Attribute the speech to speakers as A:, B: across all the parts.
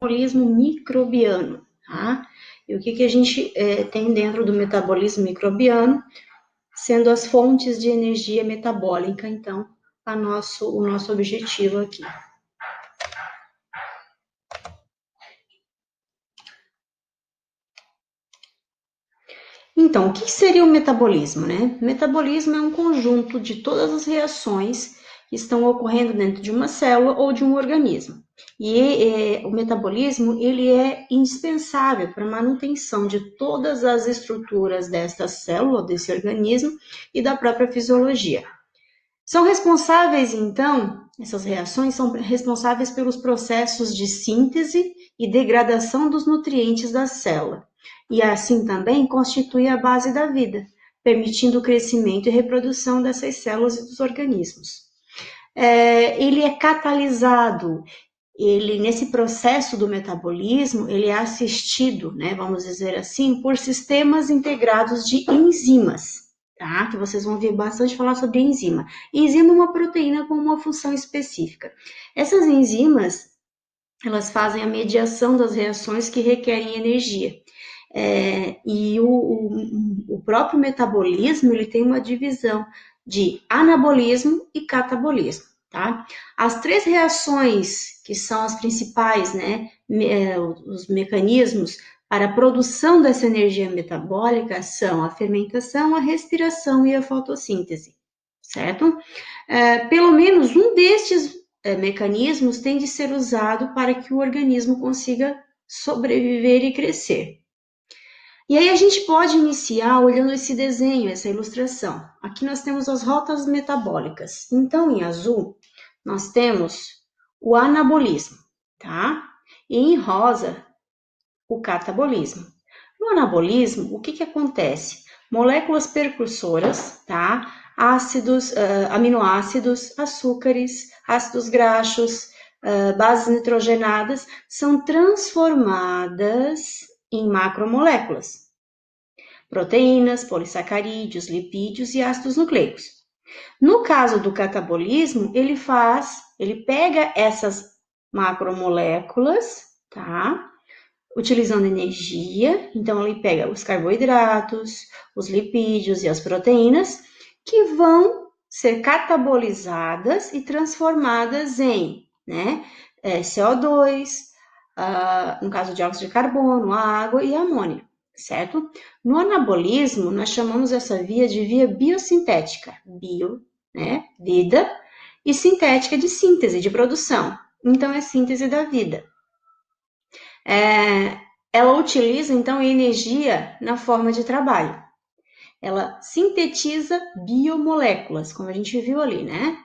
A: metabolismo microbiano, tá? E o que a gente tem dentro do metabolismo microbiano, sendo as fontes de energia metabólica, então, o nosso objetivo aqui. Então, o que seria o metabolismo, né? O metabolismo é um conjunto de todas as reações que estão ocorrendo dentro de uma célula ou de um organismo. E o metabolismo, ele é indispensável para a manutenção de todas as estruturas desta célula, desse organismo e da própria fisiologia. São responsáveis, então, essas reações são responsáveis pelos processos de síntese e degradação dos nutrientes da célula. E assim também constitui a base da vida, permitindo o crescimento e reprodução dessas células e dos organismos. Ele é catalisado, nesse processo do metabolismo, ele é assistido, né, vamos dizer assim, por sistemas integrados de enzimas, tá? Que vocês vão ouvir bastante falar sobre enzima. Enzima é uma proteína com uma função específica. Essas enzimas, elas fazem a mediação das reações que requerem energia. E o próprio metabolismo, ele tem uma divisão de anabolismo e catabolismo, tá? As três reações que são as principais, né, os mecanismos para a produção dessa energia metabólica são a fermentação, a respiração e a fotossíntese, certo? Pelo menos um destes mecanismos tem de ser usado para que o organismo consiga sobreviver e crescer. E aí a gente pode iniciar olhando esse desenho, essa ilustração. Aqui nós temos as rotas metabólicas. Então, em azul, nós temos o anabolismo, tá? E em rosa, o catabolismo. No anabolismo, o que acontece? Moléculas percursoras, tá? Ácidos, aminoácidos, açúcares, ácidos graxos, bases nitrogenadas, são transformadas em macromoléculas. Proteínas, polissacarídeos, lipídios e ácidos nucleicos. No caso do catabolismo, ele pega essas macromoléculas, tá? Utilizando energia, então ele pega os carboidratos, os lipídios e as proteínas, que vão ser catabolizadas e transformadas em, né, CO2, no caso de óxido de carbono, água e amônio, certo? No anabolismo, nós chamamos essa via de via biosintética, né, vida, e sintética de síntese, de produção. Então, é síntese da vida. Ela utiliza, então, energia na forma de trabalho. Ela sintetiza biomoléculas, como a gente viu ali, né?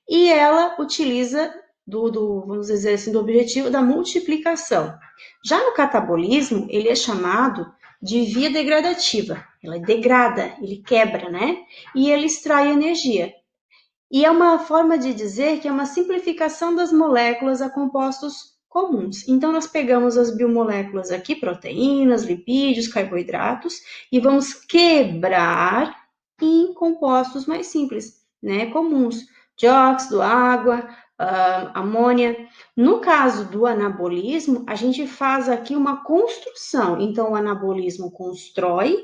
A: E ela utiliza vamos dizer assim, do objetivo da multiplicação. Já no catabolismo, ele é chamado de via degradativa. Ela degrada, ele quebra, né? E ele extrai energia. E é uma forma de dizer que é uma simplificação das moléculas a compostos comuns. Então, nós pegamos as biomoléculas aqui, proteínas, lipídios, carboidratos, e vamos quebrar em compostos mais simples, né, comuns, dióxido, água, amônia. No caso do anabolismo, a gente faz aqui uma construção. Então, o anabolismo constrói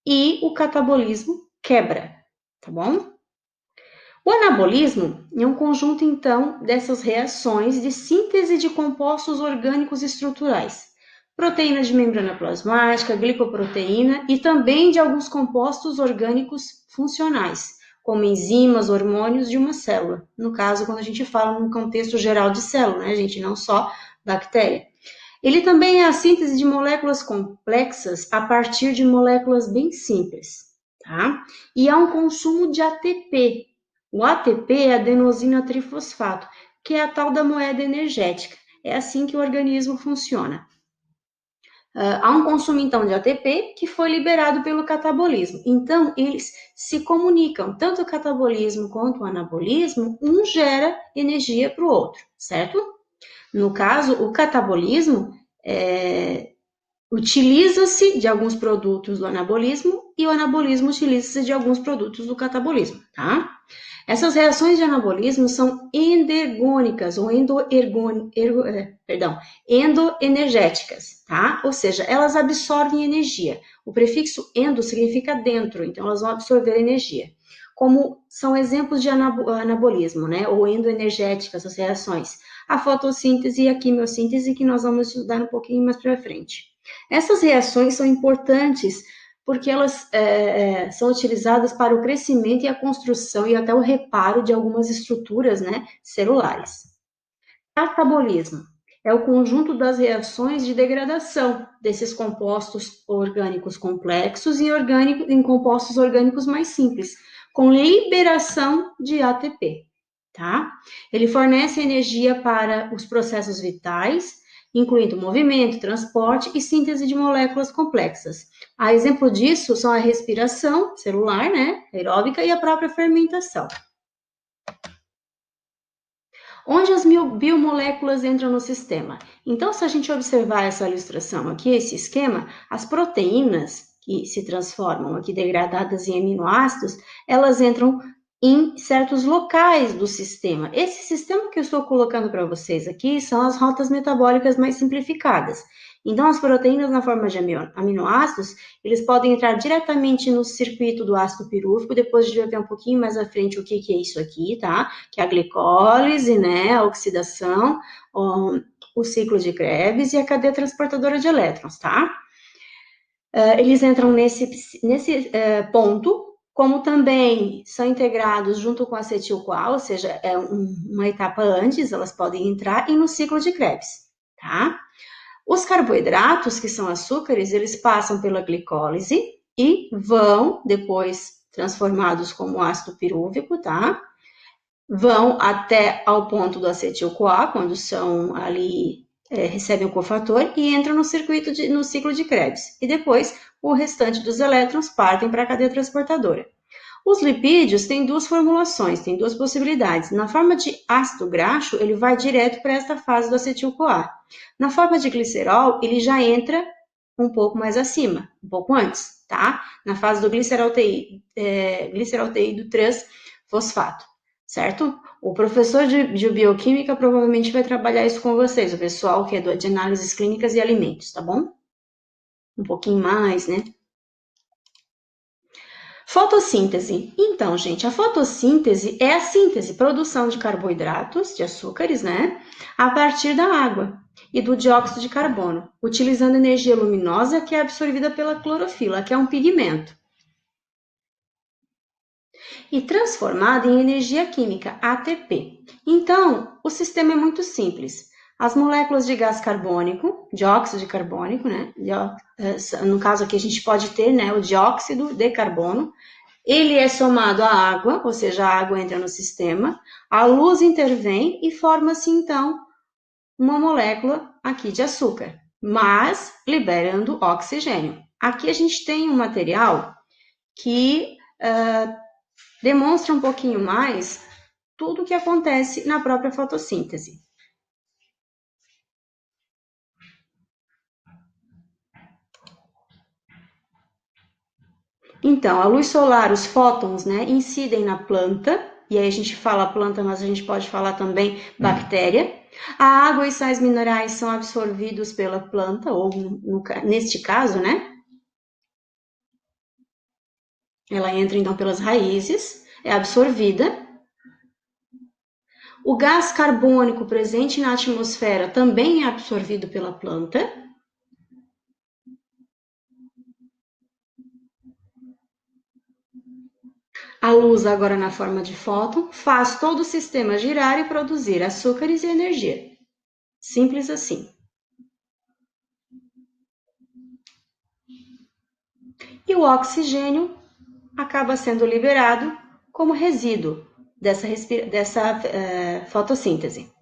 A: e o catabolismo quebra, tá bom? O anabolismo é um conjunto, então, dessas reações de síntese de compostos orgânicos estruturais, proteína de membrana plasmática, glicoproteína e também de alguns compostos orgânicos funcionais, como enzimas, hormônios de uma célula. No caso, quando a gente fala no contexto geral de célula, né, gente? Não só bactéria. Ele também é a síntese de moléculas complexas a partir de moléculas bem simples, tá? E há um consumo de ATP. O ATP é adenosina trifosfato, que é a tal da moeda energética. É assim que o organismo funciona. Há um consumo, então, de ATP que foi liberado pelo catabolismo. Então, eles se comunicam, tanto o catabolismo quanto o anabolismo, um gera energia para o outro, certo? No caso, o catabolismo utiliza-se de alguns produtos do anabolismo e o anabolismo utiliza-se de alguns produtos do catabolismo, tá? Essas reações de anabolismo são endergônicas ou endoenergéticas, tá? Ou seja, elas absorvem energia. O prefixo endo significa dentro, então elas vão absorver energia. Como são exemplos de anabolismo, né? Ou endoenergéticas, as reações. A fotossíntese e a quimiossíntese, que nós vamos estudar um pouquinho mais para frente. Essas reações são importantes porque elas são utilizadas para o crescimento e a construção e até o reparo de algumas estruturas, né, celulares. Catabolismo é o conjunto das reações de degradação desses compostos orgânicos complexos em compostos orgânicos mais simples, com liberação de ATP, tá? Ele fornece energia para os processos vitais, incluindo movimento, transporte e síntese de moléculas complexas. A exemplo disso são a respiração celular, né, aeróbica, e a própria fermentação. Onde as biomoléculas entram no sistema? Então, se a gente observar essa ilustração aqui, esse esquema, as proteínas que se transformam aqui degradadas em aminoácidos, elas entram em certos locais do sistema. Esse sistema que eu estou colocando para vocês aqui são as rotas metabólicas mais simplificadas. Então, as proteínas na forma de aminoácidos, eles podem entrar diretamente no circuito do ácido pirúvico, depois a gente vai ver um pouquinho mais à frente o que é isso aqui, tá? Que é a glicólise, né, a oxidação, o ciclo de Krebs e a cadeia transportadora de elétrons, tá? Eles entram nesse ponto, como também são integrados junto com a acetil-CoA, ou seja, é uma etapa antes, elas podem entrar, e no ciclo de Krebs, tá? Os carboidratos, que são açúcares, eles passam pela glicólise e vão, depois transformados como ácido pirúvico, tá? Vão até ao ponto do acetil-CoA, quando são ali, recebem o cofator, e entram no ciclo de Krebs. E depois, o restante dos elétrons partem para a cadeia transportadora. Os lipídios têm duas formulações, têm duas possibilidades. Na forma de ácido graxo, ele vai direto para esta fase do acetil-CoA. Na forma de glicerol, ele já entra um pouco mais acima, um pouco antes, tá? Na fase do gliceraldeído transfosfato, certo? O professor de bioquímica provavelmente vai trabalhar isso com vocês, o pessoal que é de análises clínicas e alimentos, tá bom? Um pouquinho mais, né? Fotossíntese. Então, gente, a fotossíntese é a síntese, produção de carboidratos, de açúcares, né? A partir da água e do dióxido de carbono, utilizando energia luminosa que é absorvida pela clorofila, que é um pigmento, e transformada em energia química, ATP. Então, o sistema é muito simples. As moléculas de gás carbônico, dióxido de carbônico, né? No caso aqui a gente pode ter, né, o dióxido de carbono. Ele é somado à água, ou seja, a água entra no sistema, a luz intervém e forma-se então uma molécula aqui de açúcar, mas liberando oxigênio. Aqui a gente tem um material que demonstra um pouquinho mais tudo o que acontece na própria fotossíntese. Então, a luz solar, os fótons, né, incidem na planta, e aí a gente fala planta, mas a gente pode falar também bactéria. A água e sais minerais são absorvidos pela planta, ou neste caso, né, ela entra então pelas raízes, é absorvida. O gás carbônico presente na atmosfera também é absorvido pela planta. A luz, agora na forma de fóton, faz todo o sistema girar e produzir açúcares e energia. Simples assim. E o oxigênio acaba sendo liberado como resíduo dessa fotossíntese.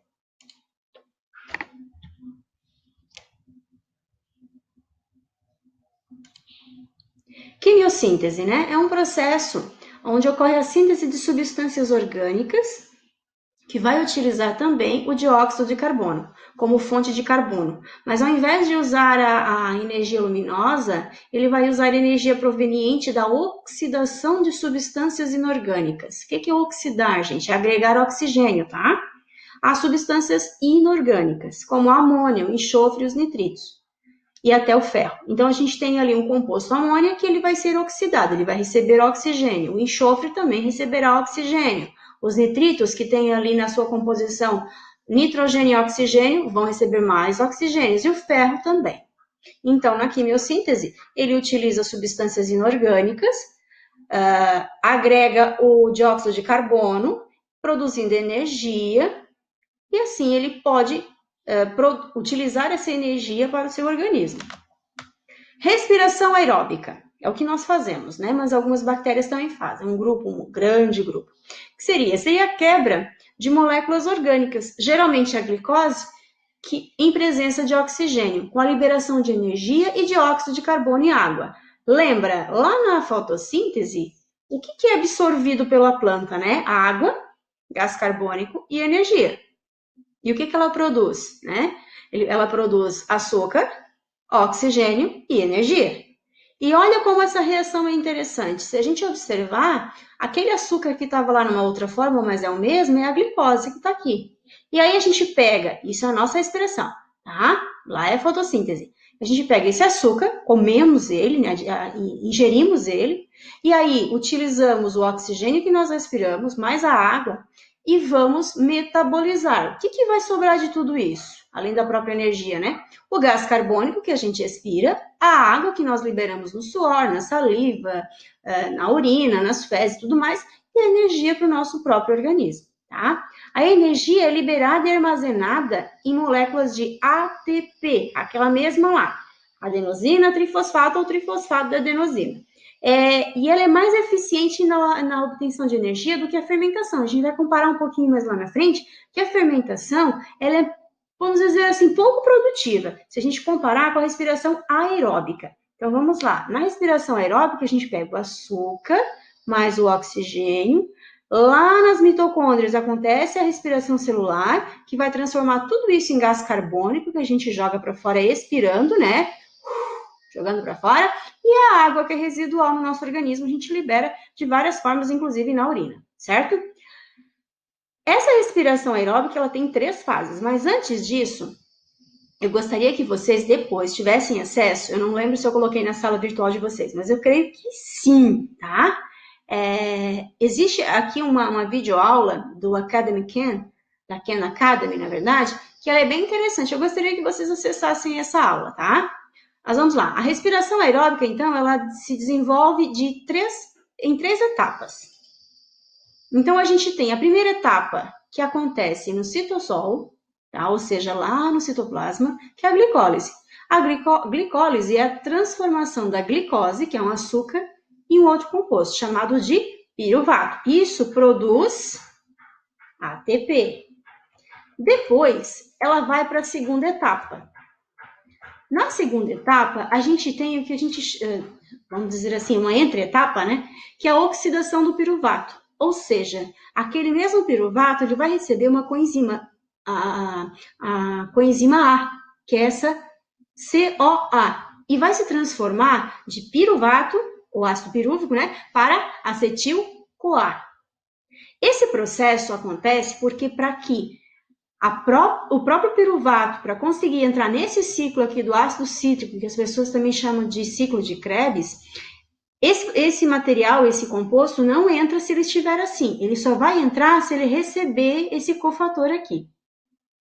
A: Quimiossíntese, né? É um processo onde ocorre a síntese de substâncias orgânicas que vai utilizar também o dióxido de carbono como fonte de carbono. Mas ao invés de usar a energia luminosa, ele vai usar energia proveniente da oxidação de substâncias inorgânicas. O que é oxidar, gente? É agregar oxigênio, tá? As substâncias inorgânicas, como a amônia, o enxofre e os nitritos. E até o ferro. Então, a gente tem ali um composto amônia que ele vai ser oxidado, ele vai receber oxigênio. O enxofre também receberá oxigênio. Os nitritos, que tem ali na sua composição nitrogênio e oxigênio, vão receber mais oxigênios. E o ferro também. Então, na quimiossíntese, ele utiliza substâncias inorgânicas, agrega o dióxido de carbono, produzindo energia, e assim ele pode utilizar essa energia para o seu organismo. Respiração aeróbica é o que nós fazemos, né? Mas algumas bactérias também fazem, um grande grupo. Que seria a quebra de moléculas orgânicas, geralmente a glicose, que em presença de oxigênio, com a liberação de energia e dióxido de carbono e água. Lembra, lá na fotossíntese, o que é absorvido pela planta, né? A água, gás carbônico e energia. E o que ela produz, né? Ela produz açúcar, oxigênio e energia. E olha como essa reação é interessante. Se a gente observar, aquele açúcar que estava lá numa outra forma, mas é o mesmo, é a glicose que está aqui. E aí a gente pega, isso é a nossa respiração, tá? Lá é a fotossíntese. A gente pega esse açúcar, comemos ele, né, ingerimos ele, e aí utilizamos o oxigênio que nós respiramos, mais a água, e vamos metabolizar. O que vai sobrar de tudo isso? Além da própria energia, né? O gás carbônico que a gente expira, a água que nós liberamos no suor, na saliva, na urina, nas fezes e tudo mais, e a energia para o nosso próprio organismo, tá? A energia é liberada e armazenada em moléculas de ATP, aquela mesma lá, adenosina, trifosfato ou trifosfato da adenosina. E ela é mais eficiente na obtenção de energia do que a fermentação. A gente vai comparar um pouquinho mais lá na frente, que a fermentação, ela é, vamos dizer assim, pouco produtiva, se a gente comparar com a respiração aeróbica. Então, vamos lá. Na respiração aeróbica, a gente pega o açúcar mais o oxigênio. Lá nas mitocôndrias acontece a respiração celular, que vai transformar tudo isso em gás carbônico, que a gente joga para fora expirando, né? Jogando para fora, e a água que é residual no nosso organismo, a gente libera de várias formas, inclusive na urina, certo? Essa respiração aeróbica, ela tem 3 fases, mas antes disso, eu gostaria que vocês depois tivessem acesso, eu não lembro se eu coloquei na sala virtual de vocês, mas eu creio que sim, tá? Existe aqui uma videoaula do Academy Khan, da Khan Academy, na verdade, que ela é bem interessante, eu gostaria que vocês acessassem essa aula, tá? Mas vamos lá. A respiração aeróbica, então, ela se desenvolve em 3 etapas. Então, a gente tem a primeira etapa, que acontece no citosol, tá? Ou seja, lá no citoplasma, que é a glicólise. A glicólise é a transformação da glicose, que é um açúcar, em um outro composto, chamado de piruvato. Isso produz ATP. Depois, ela vai para a segunda etapa. Na segunda etapa, a gente tem o que a gente, vamos dizer assim, uma entre-etapa, né? Que é a oxidação do piruvato. Ou seja, aquele mesmo piruvato, ele vai receber uma coenzima, a coenzima A, que é essa CoA, e vai se transformar de piruvato, o ácido pirúvico, né? Para acetil-CoA. Esse processo acontece porque para que o próprio piruvato, para conseguir entrar nesse ciclo aqui do ácido cítrico, que as pessoas também chamam de ciclo de Krebs, esse material, esse composto, não entra se ele estiver assim. Ele só vai entrar se ele receber esse cofator aqui,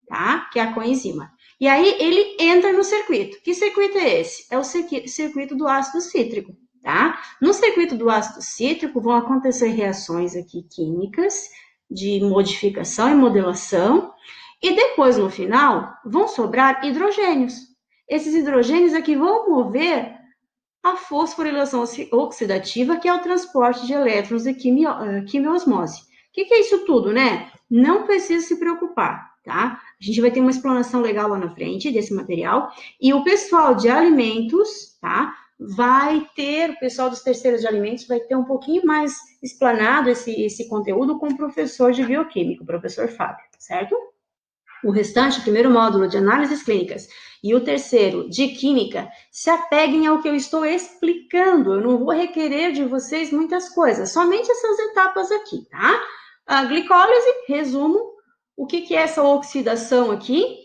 A: tá? Que é a coenzima. E aí ele entra no circuito. Que circuito é esse? É o circuito do ácido cítrico, tá? No circuito do ácido cítrico vão acontecer reações aqui químicas de modificação e modelação, e depois, no final, vão sobrar hidrogênios. Esses hidrogênios aqui vão mover a fosforilação oxidativa, que é o transporte de elétrons de quimiosmose. O que é isso tudo, né? Não precisa se preocupar, tá? A gente vai ter uma explanação legal lá na frente desse material. E o pessoal de alimentos, tá? o pessoal dos terceiros de alimentos vai ter um pouquinho mais explanado esse conteúdo com o professor de bioquímica, o professor Fábio, certo? O restante, o primeiro módulo de análises clínicas e o terceiro de química, se apeguem ao que eu estou explicando. Eu não vou requerer de vocês muitas coisas, somente essas etapas aqui, tá? A glicólise, resumo, o que é essa oxidação aqui?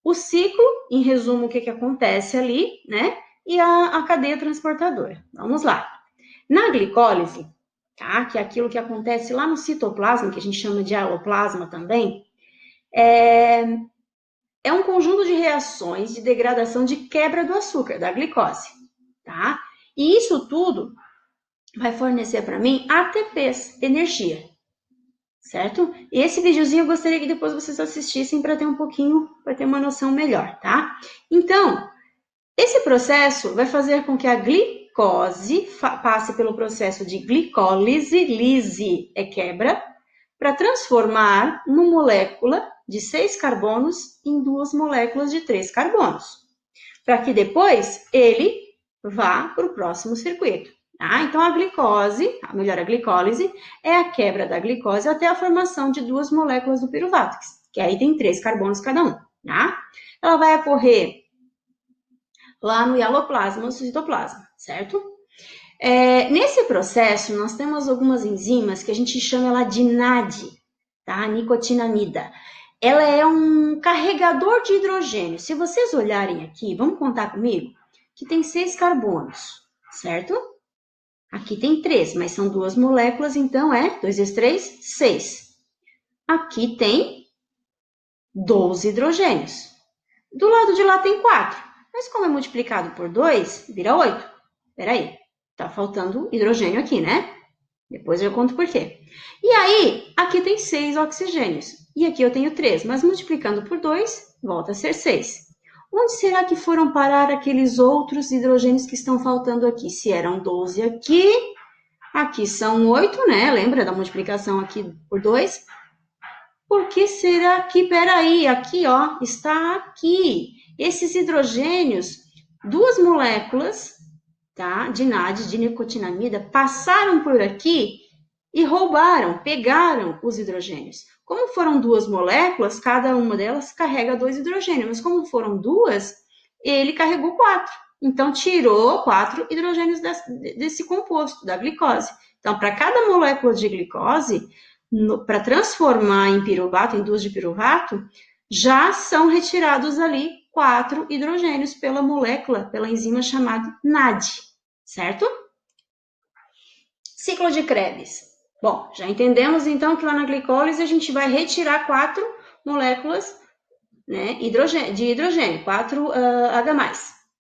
A: O ciclo, em resumo, o que acontece ali, né? E a cadeia transportadora. Vamos lá. Na glicólise, tá? Que é aquilo que acontece lá no citoplasma, que a gente chama de aloplasma também, é um conjunto de reações de degradação de quebra do açúcar, da glicose, tá? E isso tudo vai fornecer para mim ATPs, energia, certo? E esse videozinho eu gostaria que depois vocês assistissem para ter um pouquinho, para ter uma noção melhor, tá? Então, esse processo vai fazer com que a glicose passe pelo processo de glicólise, lise é quebra, para transformar uma molécula de 6 carbonos em 2 moléculas de 3 carbonos, para que depois ele vá para o próximo circuito. Tá? Então, a glicólise, é a quebra da glicose até a formação de 2 moléculas do piruvato, que aí tem 3 carbonos cada um. Tá? Ela vai ocorrer lá no hialoplasma, no citoplasma, certo? Nesse processo, nós temos algumas enzimas que a gente chama ela de NAD, tá? Nicotinamida. Ela é um carregador de hidrogênio. Se vocês olharem aqui, vamos contar comigo, que tem 6 carbonos, certo? Aqui tem 3, mas são 2 moléculas, então 2 vezes 3, 6. Aqui tem 12 hidrogênios. Do lado de lá tem 4, mas como é multiplicado por 2, vira 8. Peraí. Tá faltando hidrogênio aqui, né? Depois eu conto por quê. E aí, aqui tem 6 oxigênios. E aqui eu tenho 3, mas multiplicando por 2, volta a ser 6. Onde será que foram parar aqueles outros hidrogênios que estão faltando aqui? Se eram 12 aqui são 8, né? Lembra da multiplicação aqui por 2? Por que será que, peraí, aqui, ó, está aqui. Esses hidrogênios, 2 moléculas, tá, de NAD, de nicotinamida, passaram por aqui e roubaram, pegaram os hidrogênios. Como foram 2 moléculas, cada uma delas carrega 2 hidrogênios, mas como foram 2, ele carregou 4. Então, tirou 4 hidrogênios desse composto, da glicose. Então, para cada molécula de glicose, para transformar em piruvato, em 2 de piruvato, já são retirados ali 4 hidrogênios pela molécula, pela enzima chamada NAD, certo? Ciclo de Krebs. Bom, já entendemos então que lá na glicólise a gente vai retirar 4 moléculas, né, de hidrogênio, 4 H+,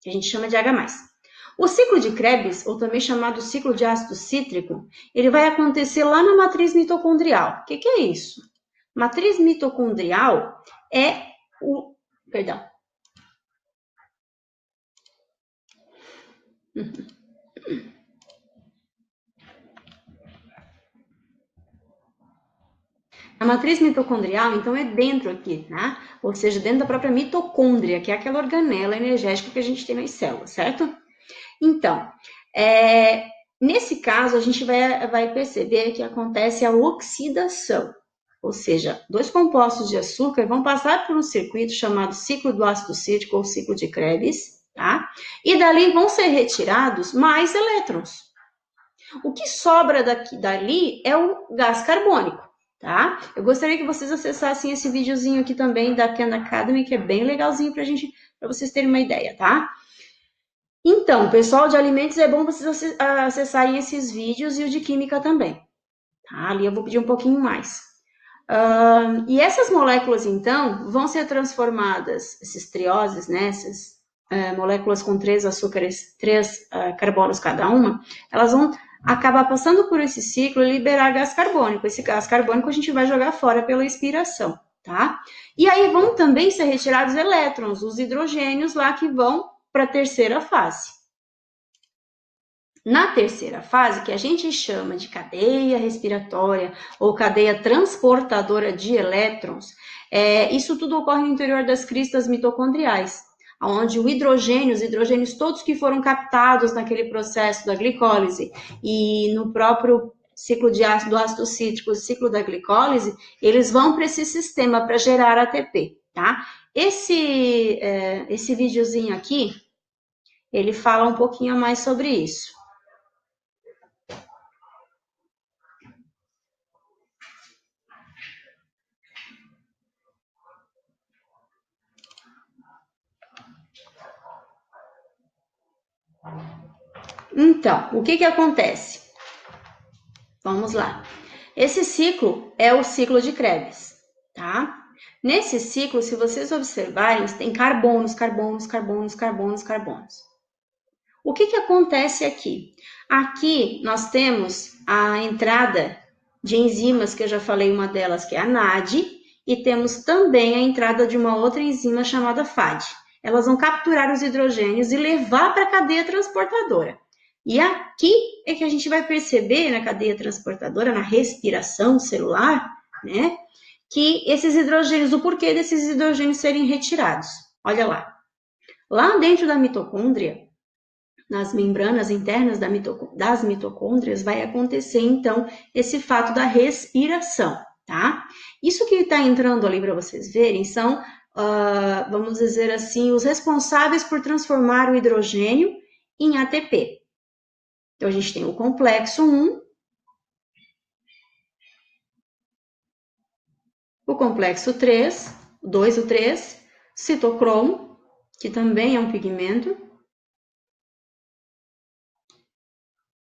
A: que a gente chama de H+. O ciclo de Krebs, ou também chamado ciclo de ácido cítrico, ele vai acontecer lá na matriz mitocondrial. O que é isso? Matriz mitocondrial é o... Perdão. A matriz mitocondrial, então, é dentro aqui, né? Ou seja, dentro da própria mitocôndria, que é aquela organela energética que a gente tem nas células, certo? Então, nesse caso, a gente vai perceber que acontece a oxidação. Ou seja, 2 compostos de açúcar vão passar por um circuito chamado ciclo do ácido cítrico ou ciclo de Krebs, tá? E dali vão ser retirados mais elétrons. O que sobra dali é o gás carbônico, tá? Eu gostaria que vocês acessassem esse videozinho aqui também da Khan Academy, que é bem legalzinho para vocês terem uma ideia, tá? Então, pessoal de alimentos, é bom vocês acessarem esses vídeos e o de química também, tá? Ali eu vou pedir um pouquinho mais. E essas moléculas, então, vão ser transformadas, esses trioses, né, essas moléculas com 3 açúcares, 3 carbonos cada uma, elas vão acabar passando por esse ciclo e liberar gás carbônico. Esse gás carbônico a gente vai jogar fora pela expiração, tá? E aí vão também ser retirados elétrons, os hidrogênios lá que vão para a terceira fase. Na terceira fase, que a gente chama de cadeia respiratória ou cadeia transportadora de elétrons, isso tudo ocorre no interior das cristas mitocondriais. onde os hidrogênios todos que foram captados naquele processo da glicólise e no próprio ciclo do ácido cítrico, o ciclo da glicólise, eles vão para esse sistema para gerar ATP, tá? Esse videozinho aqui, ele fala um pouquinho mais sobre isso. Então, o que acontece? Vamos lá. Esse ciclo é o ciclo de Krebs, tá? Nesse ciclo, se vocês observarem, tem carbonos. O que acontece aqui? Aqui nós temos a entrada de enzimas, que eu já falei uma delas, que é a NAD, e temos também a entrada de uma outra enzima chamada FAD. Elas vão capturar os hidrogênios e levar para a cadeia transportadora. E aqui é que a gente vai perceber na cadeia transportadora, na respiração celular, né, que esses hidrogênios, o porquê desses hidrogênios serem retirados. Olha lá. Lá dentro da mitocôndria, nas membranas internas das mitocôndrias, vai acontecer, então, esse fato da respiração, tá? Isso que está entrando ali para vocês verem são, vamos dizer assim, os responsáveis por transformar o hidrogênio em ATP. Então, a gente tem o complexo 1, o complexo 3, 2 ou 3, citocromo, que também é um pigmento,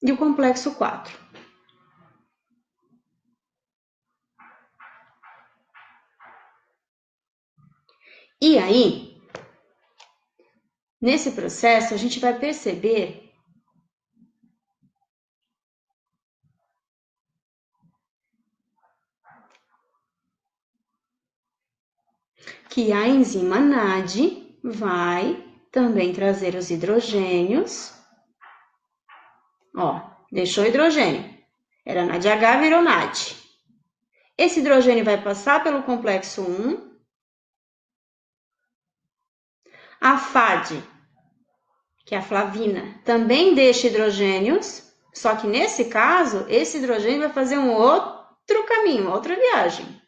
A: e o complexo 4. E aí, nesse processo, a gente vai perceber que a enzima NAD vai também trazer os hidrogênios. Ó, deixou hidrogênio. Era NADH, virou NAD. Esse hidrogênio vai passar pelo complexo 1. A FAD, que é a flavina, também deixa hidrogênios, só que nesse caso, esse hidrogênio vai fazer um outro caminho, outra viagem.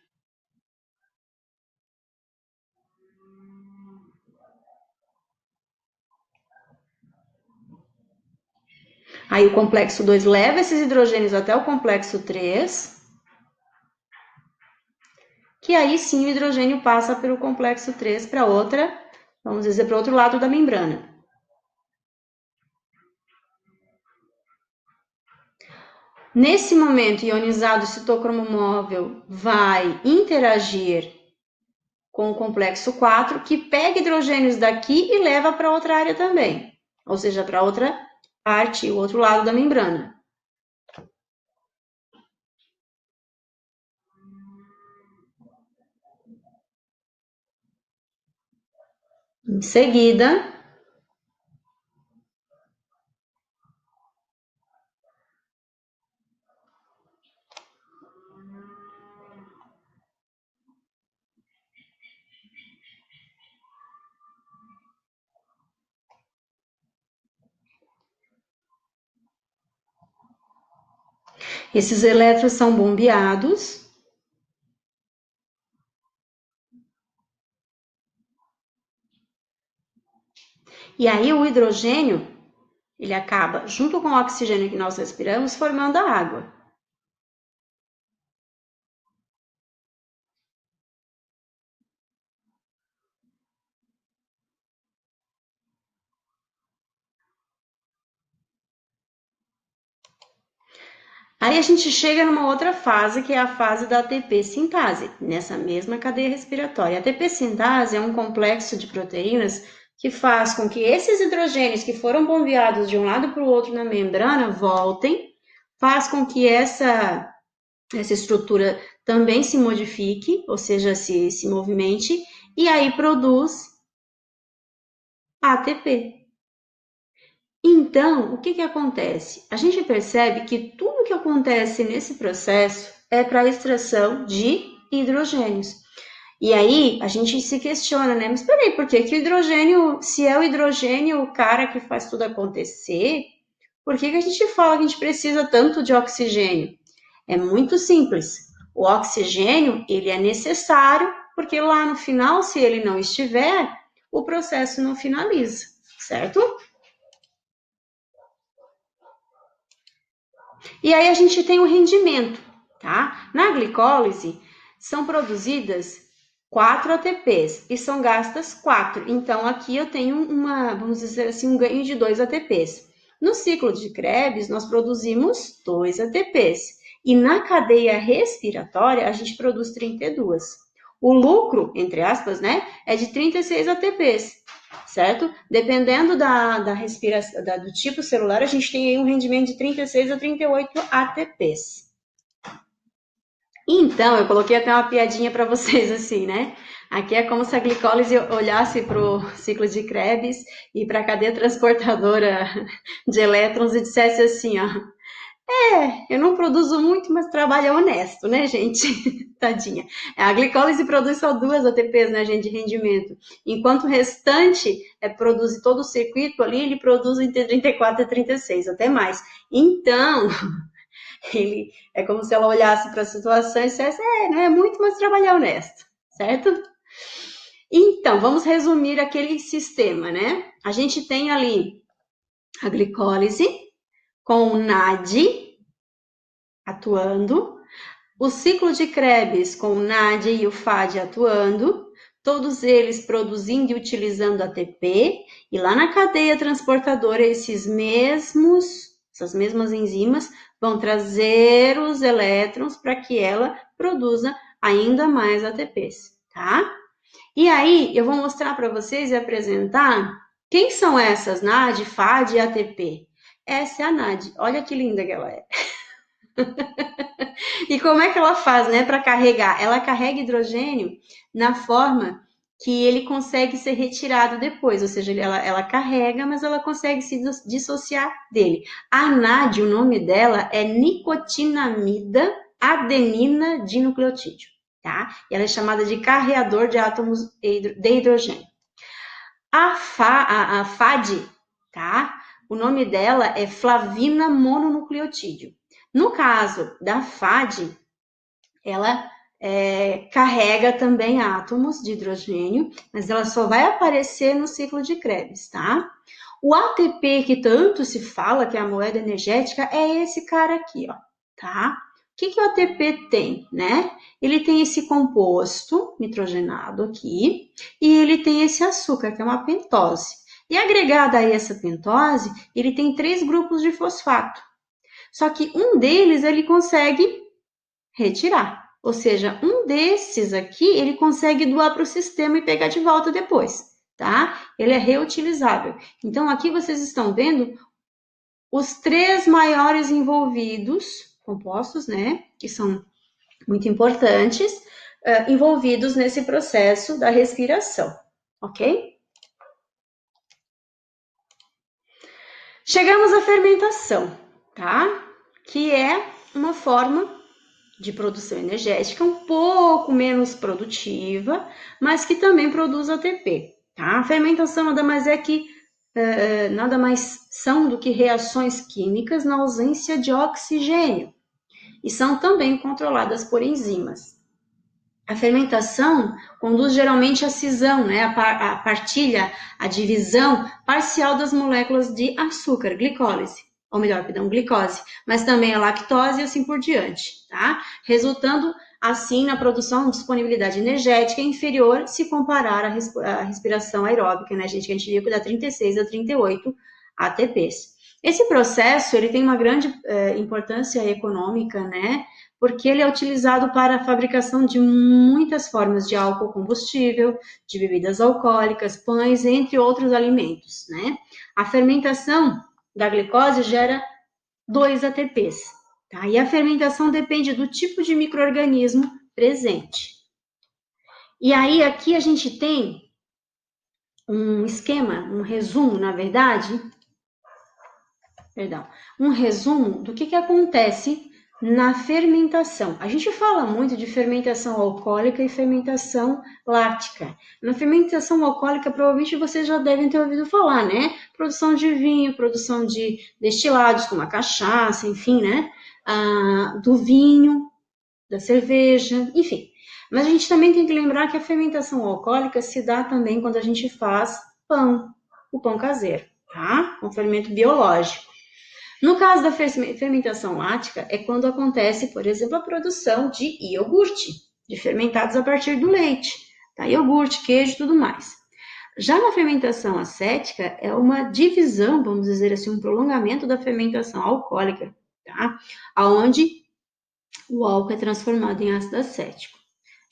A: Aí o complexo 2 leva esses hidrogênios até o complexo 3, que aí sim o hidrogênio passa pelo complexo 3 para outra, vamos dizer, para o outro lado da membrana. Nesse momento, ionizado, o citocromo móvel vai interagir com o complexo 4, que pega hidrogênios daqui e leva para outra área também, ou seja, para outra parte, o outro lado da membrana. Em seguida, esses elétrons são bombeados. E aí o hidrogênio, ele acaba, junto com o oxigênio que nós respiramos, formando a água. Aí a gente chega numa outra fase, que é a fase da ATP sintase, nessa mesma cadeia respiratória. A ATP sintase é um complexo de proteínas que faz com que esses hidrogênios que foram bombeados de um lado para o outro na membrana voltem, faz com que essa estrutura também se modifique, ou seja, se movimente, e aí produz ATP. Então, o que acontece? A gente percebe que tudo que acontece nesse processo é para a extração de hidrogênios. E aí a gente se questiona, né? Mas peraí, por que que o hidrogênio, se é o hidrogênio o cara que faz tudo acontecer, por que que a gente fala que a gente precisa tanto de oxigênio? É muito simples. O oxigênio, ele é necessário, porque lá no final, se ele não estiver, o processo não finaliza, certo? E aí a gente tem o rendimento, tá? Na glicólise, são produzidas 4 ATPs e são gastas 4. Então, aqui eu tenho vamos dizer assim, um ganho de 2 ATPs. No ciclo de Krebs, nós produzimos 2 ATPs. E na cadeia respiratória, a gente produz 32. O lucro, entre aspas, né, é de 36 ATPs, certo? Dependendo da respiração, do tipo celular, a gente tem aí um rendimento de 36 a 38 ATPs. Então, eu coloquei até uma piadinha para vocês assim, né? Aqui é como se a glicólise olhasse para o ciclo de Krebs e para a cadeia transportadora de elétrons e dissesse assim, ó, eu não produzo muito, mas trabalho é honesto, né, gente? Tadinha. A glicólise produz só 2 ATPs, né, gente, de rendimento. Enquanto o restante produz todo o circuito ali, ele produz entre 34 e 36, até mais. Então, ele é como se ela olhasse para a situação e dissesse, não é muito, mas trabalho é honesto, certo? Então, vamos resumir aquele sistema, né? A gente tem ali a glicólise com o NAD atuando, o ciclo de Krebs com o NAD e o FAD atuando, todos eles produzindo e utilizando ATP, e lá na cadeia transportadora essas mesmas enzimas vão trazer os elétrons para que ela produza ainda mais ATPs, tá? E aí eu vou mostrar para vocês e apresentar quem são essas NAD, FAD e ATP. Essa é a NAD, olha que linda que ela é. E como é que ela faz, né, para carregar? Ela carrega hidrogênio na forma que ele consegue ser retirado depois, ou seja, ela carrega, mas ela consegue se dissociar dele. A NAD, o nome dela é nicotinamida adenina dinucleotídeo, tá? E ela é chamada de carreador de átomos de hidrogênio. A FAD, tá? O nome dela é flavina mononucleotídeo. No caso da FAD, ela carrega também átomos de hidrogênio, mas ela só vai aparecer no ciclo de Krebs, tá? O ATP que tanto se fala, que é a moeda energética, é esse cara aqui, ó, tá? O que o ATP tem, né? Ele tem esse composto nitrogenado aqui e ele tem esse açúcar, que é uma pentose. E agregada a essa pentose, ele tem 3 grupos de fosfato. Só que um deles ele consegue retirar. Ou seja, um desses aqui, ele consegue doar para o sistema e pegar de volta depois, tá? Ele é reutilizável. Então, aqui vocês estão vendo os 3 maiores envolvidos, compostos, né? Que são muito importantes, envolvidos nesse processo da respiração, ok? Chegamos à fermentação, tá? Que é uma forma de produção energética um pouco menos produtiva, mas que também produz ATP. Tá? A fermentação nada mais são do que reações químicas na ausência de oxigênio e são também controladas por enzimas. A fermentação conduz geralmente à cisão, né, a partilha, a divisão parcial das moléculas de açúcar, glicólise, ou melhor, perdão, glicose, mas também a lactose e assim por diante, tá? Resultando assim na produção de disponibilidade energética inferior se comparar à respiração aeróbica, né, gente, que a gente viu que dá 36 a 38 ATPs. Esse processo, ele tem uma grande importância econômica, né, porque ele é utilizado para a fabricação de muitas formas de álcool combustível, de bebidas alcoólicas, pães, entre outros alimentos, né? A fermentação da glicose gera 2 ATPs, tá? E a fermentação depende do tipo de micro-organismo presente. E aí, aqui a gente tem um esquema, um resumo, na verdade, um resumo do que acontece na fermentação. A gente fala muito de fermentação alcoólica e fermentação láctica. Na fermentação alcoólica, provavelmente vocês já devem ter ouvido falar, né? Produção de vinho, produção de destilados, como a cachaça, enfim, né? Do vinho, da cerveja, enfim. Mas a gente também tem que lembrar que a fermentação alcoólica se dá também quando a gente faz pão, o pão caseiro, tá? Com fermento biológico. No caso da fermentação lática, é quando acontece, por exemplo, a produção de iogurte, de fermentados a partir do leite, tá? Iogurte, queijo e tudo mais. Já na fermentação acética, é uma divisão, vamos dizer assim, um prolongamento da fermentação alcoólica, tá? Onde o álcool é transformado em ácido acético.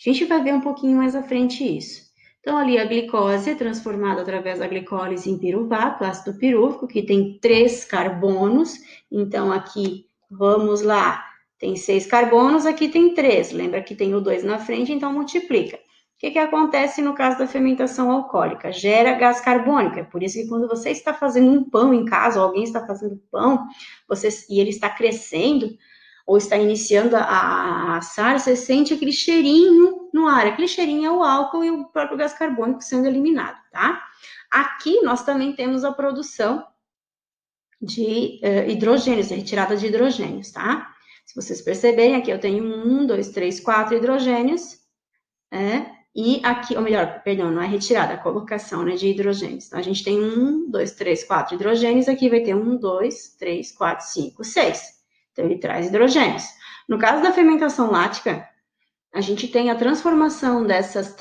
A: A gente vai ver um pouquinho mais à frente isso. Então, ali a glicose é transformada através da glicólise em piruvato, ácido pirúvico, que tem 3 carbonos. Então, aqui, vamos lá, tem 6 carbonos, aqui tem 3. Lembra que tem o 2 na frente, então multiplica. O que acontece no caso da fermentação alcoólica? Gera gás carbônico. É por isso que quando você está fazendo um pão em casa, ou alguém está fazendo pão, e ele está crescendo, ou está iniciando a assar, você sente aquele cheirinho no ar. Aquele cheirinho é o álcool e o próprio gás carbônico sendo eliminado, tá? Aqui nós também temos a produção de hidrogênios, a retirada de hidrogênios, tá? Se vocês perceberem, aqui eu tenho 1, 2, 3, 4 hidrogênios, e aqui, ou melhor, perdão, não é retirada, é a colocação, né, de hidrogênios. Então, a gente tem 1, 2, 3, 4 hidrogênios, aqui vai ter 1, 2, 3, 4, 5, 6. Então, ele traz hidrogênios. No caso da fermentação lática, a gente tem a transformação dessas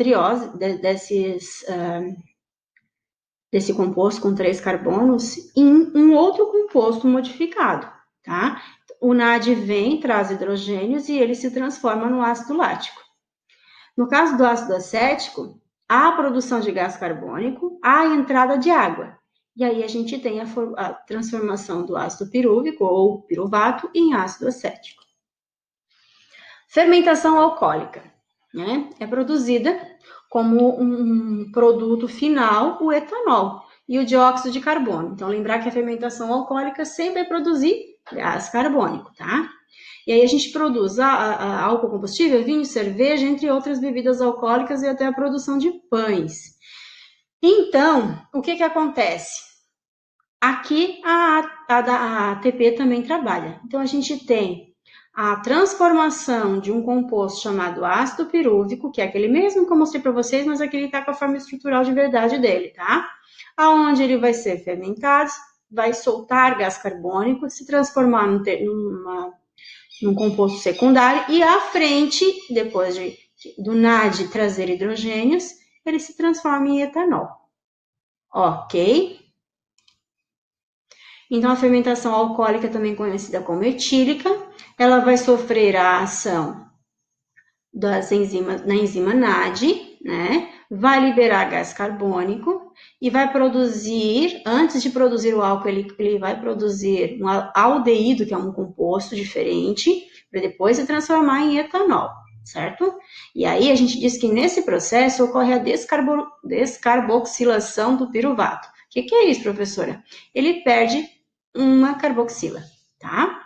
A: desse composto com 3 carbonos em um outro composto modificado, tá? O NAD vem, traz hidrogênios e ele se transforma no ácido lático. No caso do ácido acético, há a produção de gás carbônico, há a entrada de água. E aí a gente tem a transformação do ácido pirúvico ou piruvato em ácido acético. Fermentação alcoólica, né? É produzida como um produto final o etanol e o dióxido de carbono. Então, lembrar que a fermentação alcoólica sempre vai produzir gás carbônico, tá? E aí a gente produz álcool combustível, vinho, cerveja, entre outras bebidas alcoólicas e até a produção de pães. Então, o que acontece? Aqui a ATP também trabalha. Então, a gente tem a transformação de um composto chamado ácido pirúvico, que é aquele mesmo que eu mostrei para vocês, mas aqui ele está com a forma estrutural de verdade dele, tá? Aonde ele vai ser fermentado, vai soltar gás carbônico, se transformar num composto secundário, e à frente, depois do NAD trazer hidrogênios, ele se transforma em etanol. Ok? Então, a fermentação alcoólica, também conhecida como etílica, ela vai sofrer a ação das enzimas, na enzima NAD, né? Vai liberar gás carbônico e vai produzir, antes de produzir o álcool, ele vai produzir um aldeído, que é um composto diferente, para depois se transformar em etanol, certo? E aí a gente diz que nesse processo ocorre a descarboxilação do piruvato. O que é isso, professora? Ele perde uma carboxila, tá?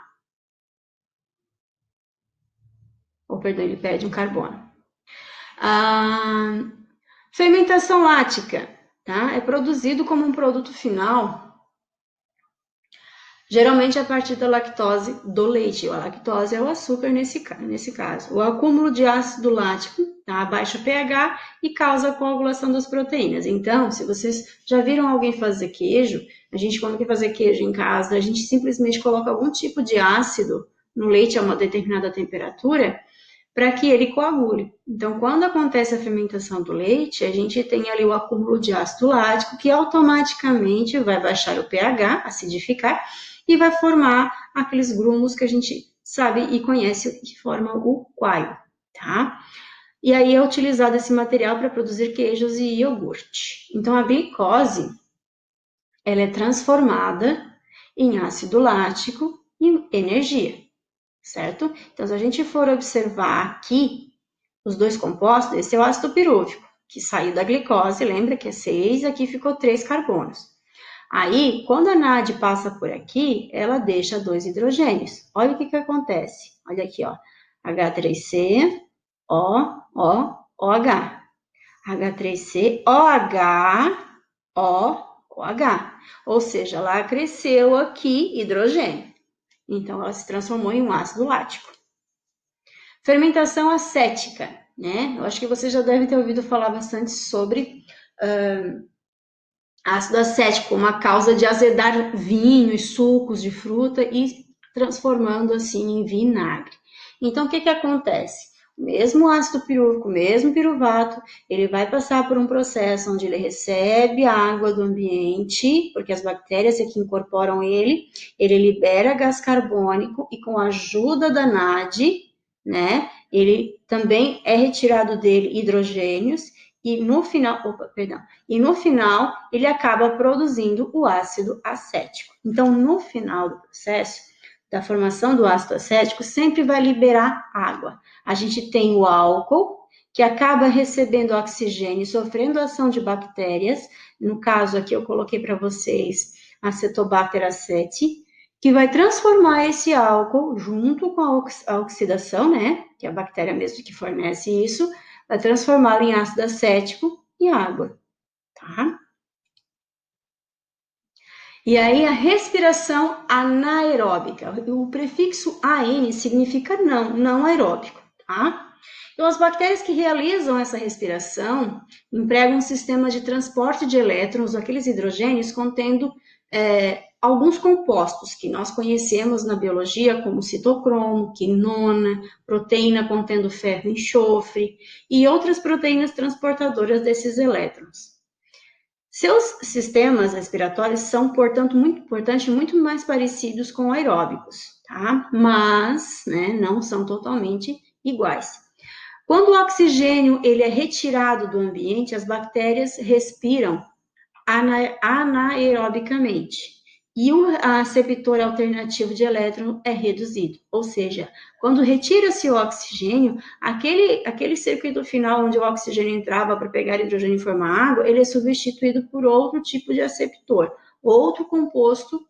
A: Ou, perdão, ele perde um carbono. A fermentação lática, tá? É produzido como um produto final, geralmente a partir da lactose do leite. A lactose é o açúcar nesse caso. O acúmulo de ácido lático, tá? Baixa o pH e causa a coagulação das proteínas. Então, se vocês já viram alguém fazer queijo, a gente, quando quer fazer queijo em casa, a gente simplesmente coloca algum tipo de ácido no leite a uma determinada temperatura para que ele coagule. Então, quando acontece a fermentação do leite, a gente tem ali o acúmulo de ácido lático, que automaticamente vai baixar o pH, acidificar, e vai formar aqueles grumos que a gente sabe e conhece, que formam o coalho, tá? E aí é utilizado esse material para produzir queijos e iogurte. Então, a glicose, ela é transformada em ácido lático e energia, certo? Então, se a gente for observar aqui os dois compostos, esse é o ácido pirúvico, que saiu da glicose, lembra que é 6, aqui ficou 3 carbonos. Aí, quando a NAD passa por aqui, ela deixa 2 hidrogênios. Olha o que acontece. Olha aqui, ó. H3C, OH. H3C, OH. Ou seja, ela acresceu aqui hidrogênio. Então, ela se transformou em um ácido lático. Fermentação acética, né? Eu acho que vocês já devem ter ouvido falar bastante sobre ácido acético, uma causa de azedar vinho e sucos de fruta e transformando assim em vinagre. Então, o que acontece? O mesmo ácido pirúvico, o mesmo piruvato, ele vai passar por um processo onde ele recebe a água do ambiente, porque as bactérias é que incorporam ele libera gás carbônico e com a ajuda da NAD, né, ele também é retirado dele hidrogênios e no final, ele acaba produzindo o ácido acético. Então, no final do processo da formação do ácido acético, sempre vai liberar água. A gente tem o álcool, que acaba recebendo oxigênio, sofrendo ação de bactérias. No caso aqui, eu coloquei para vocês Acetobacter aceti, que vai transformar esse álcool, junto com a oxidação, né, que é a bactéria mesmo que fornece isso, vai transformá-lo em ácido acético e água, tá? E aí a respiração anaeróbica. O prefixo AN significa não aeróbico, tá? Então, as bactérias que realizam essa respiração empregam um sistema de transporte de elétrons, aqueles hidrogênios, contendo alguns compostos que nós conhecemos na biologia, como citocromo, quinona, proteína contendo ferro e enxofre, e outras proteínas transportadoras desses elétrons. Seus sistemas respiratórios são, portanto, muito mais parecidos com aeróbicos, tá? Mas, né, não são totalmente iguais. Quando o oxigênio ele é retirado do ambiente, as bactérias respiram anaerobicamente e o aceptor alternativo de elétron é reduzido. Ou seja, quando retira-se o oxigênio, aquele circuito final onde o oxigênio entrava para pegar hidrogênio e formar água, ele é substituído por outro tipo de aceptor, outro composto,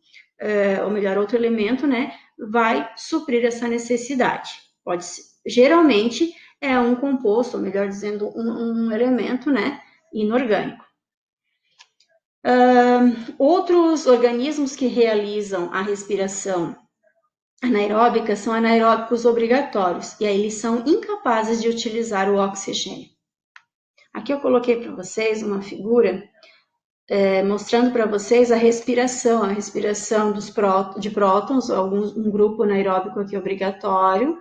A: ou melhor, outro elemento, né, vai suprir essa necessidade. Pode ser, geralmente é um composto, ou melhor dizendo, um elemento, né, inorgânico. Outros organismos que realizam a respiração anaeróbica são anaeróbicos obrigatórios, e aí eles são incapazes de utilizar o oxigênio. Aqui eu coloquei para vocês uma figura mostrando para vocês a respiração de prótons, um grupo anaeróbico aqui obrigatório,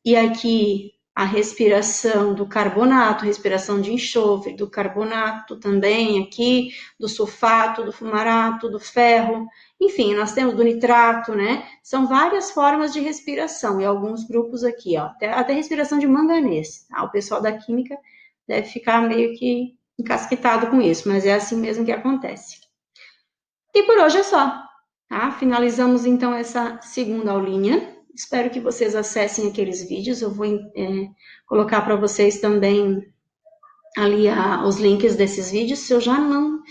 A: e aqui a respiração do carbonato, respiração de enxofre, do carbonato também aqui, do sulfato, do fumarato, do ferro, enfim, nós temos do nitrato, né? São várias formas de respiração e alguns grupos aqui, ó, até respiração de manganês, tá? O pessoal da química deve ficar meio que encasquetado com isso, mas é assim mesmo que acontece. E por hoje é só, tá? Finalizamos então essa segunda aulinha. Espero que vocês acessem aqueles vídeos. Eu vou colocar para vocês também ali os links desses vídeos, se eu já não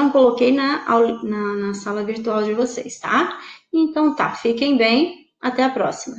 A: coloquei na sala virtual de vocês, tá? Então tá, fiquem bem, até a próxima.